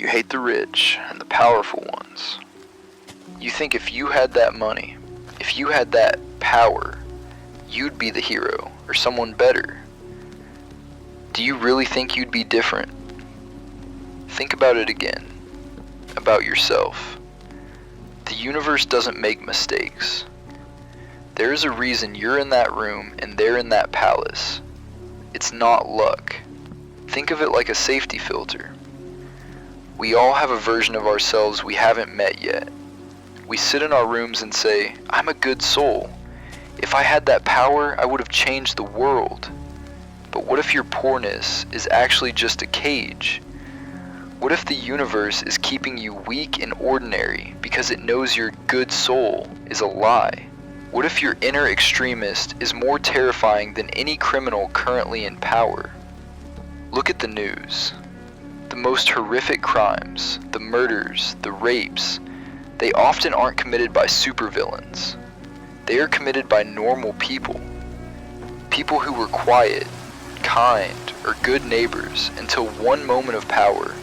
You hate the rich and the powerful ones. You think if you had that money, if you had that power, you'd be the hero or someone better. Do you really think you'd be different? Think about it again. About yourself. The universe doesn't make mistakes. There is a reason you're in that room and they're in that palace. It's not luck. Think of it like a safety filter. We all have a version of ourselves we haven't met yet. We sit in our rooms and say, I'm a good soul. If I had that power, I would have changed the world. But what if your poorness is actually just a cage? What if the universe is keeping you weak and ordinary because it knows your good soul is a lie? What if your inner extremist is more terrifying than any criminal currently in power? Look at the news. The most horrific crimes, the murders, the rapes, they often aren't committed by supervillains. They are committed by normal people. People who were quiet, kind, or good neighbors until one moment of power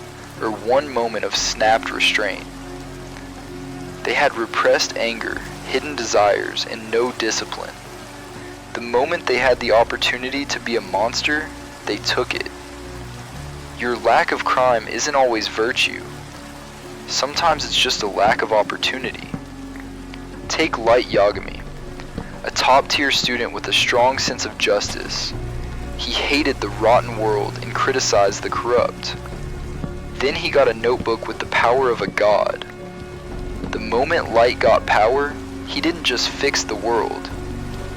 or one moment of snapped restraint. They had repressed anger, hidden desires, and no discipline. The moment they had the opportunity to be a monster, they took it. Your lack of crime isn't always virtue. Sometimes it's just a lack of opportunity. Take Light Yagami, a top-tier student with a strong sense of justice. He hated the rotten world and criticized the corrupt. Then he got a notebook with the power of a god. The moment Light got power, he didn't just fix the world.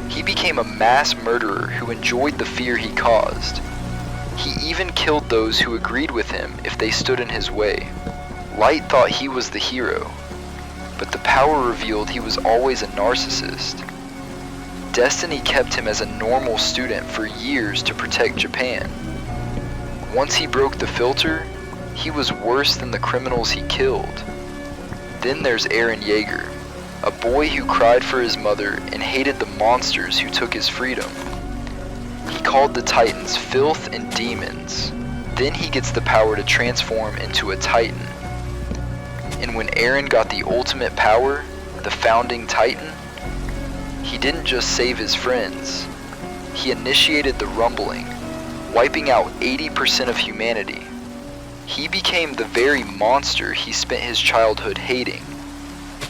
He became a mass murderer who enjoyed the fear he caused. He even killed those who agreed with him if they stood in his way. Light thought he was the hero, but the power revealed he was always a narcissist. Destiny kept him as a normal student for years to protect Japan. Once he broke the filter, he was worse than the criminals he killed. Then there's Eren Yeager, a boy who cried for his mother and hated the monsters who took his freedom. He called the Titans filth and demons. Then he gets the power to transform into a Titan. And when Eren got the ultimate power, the founding Titan, he didn't just save his friends. He initiated the rumbling, wiping out 80% of humanity. He became the very monster he spent his childhood hating.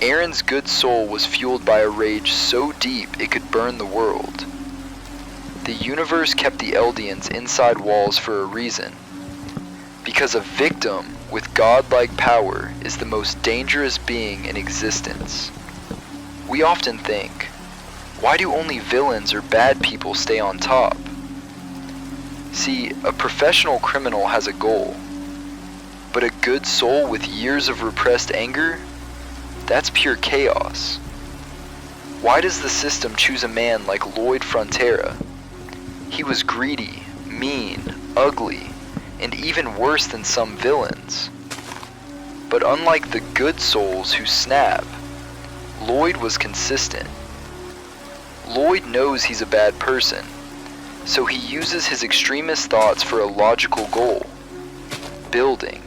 Eren's good soul was fueled by a rage so deep it could burn the world. The universe kept the Eldians inside walls for a reason. Because a victim with godlike power is the most dangerous being in existence. We often think, why do only villains or bad people stay on top? See, a professional criminal has a goal. But a good soul with years of repressed anger? That's pure chaos. Why does the system choose a man like Lloyd Frontera? He was greedy, mean, ugly, and even worse than some villains. But unlike the good souls who snap, Lloyd was consistent. Lloyd knows he's a bad person, so he uses his extremist thoughts for a logical goal: building.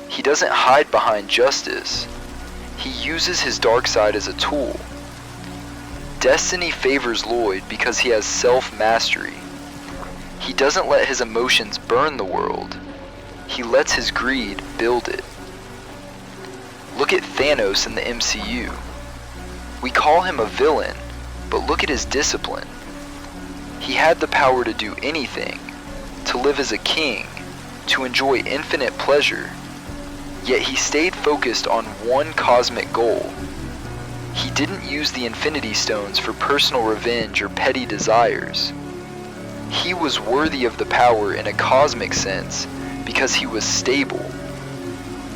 He doesn't hide behind justice. He uses his dark side as a tool. Destiny favors Lloyd because he has self-mastery. He doesn't let his emotions burn the world. He lets his greed build it. Look at Thanos in the MCU. We call him a villain, but look at his discipline. He had the power to do anything, to live as a king, to enjoy infinite pleasure, yet he stayed focused on one cosmic goal. He didn't use the Infinity Stones for personal revenge or petty desires. He was worthy of the power in a cosmic sense because he was stable.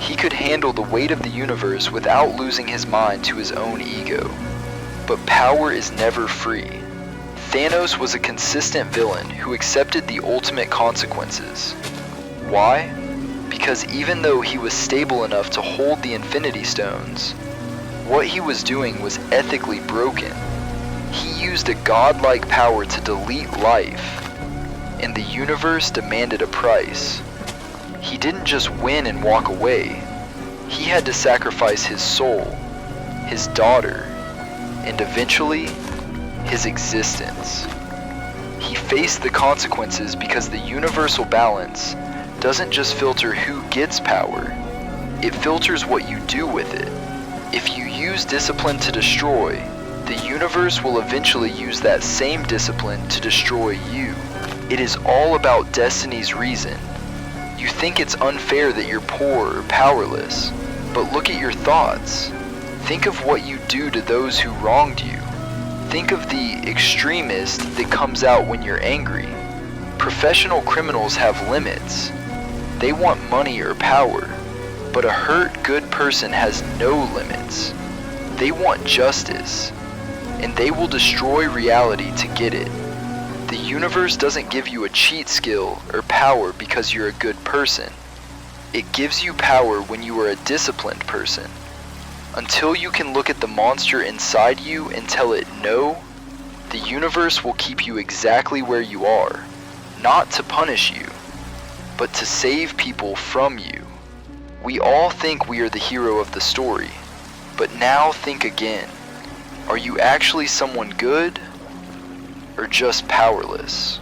He could handle the weight of the universe without losing his mind to his own ego. But power is never free. Thanos was a consistent villain who accepted the ultimate consequences. Why? Because even though he was stable enough to hold the Infinity Stones, what he was doing was ethically broken. He used a godlike power to delete life, and the universe demanded a price. He didn't just win and walk away. He had to sacrifice his soul, his daughter, and eventually, his existence. He faced the consequences because the universal balance doesn't just filter who gets power, it filters what you do with it. If you use discipline to destroy, the universe will eventually use that same discipline to destroy you. It is all about destiny's reason. You think it's unfair that you're poor or powerless, but look at your thoughts. Think of what you do to those who wronged you. Think of the extremist that comes out when you're angry. Professional criminals have limits. They want money or power, but a hurt good person has no limits. They want justice, and they will destroy reality to get it. The universe doesn't give you a cheat skill or power because you're a good person. It gives you power when you are a disciplined person. Until you can look at the monster inside you and tell it no, the universe will keep you exactly where you are, not to punish you, but to save people from you. We all think we are the hero of the story, but now think again. Are you actually someone good, or just powerless?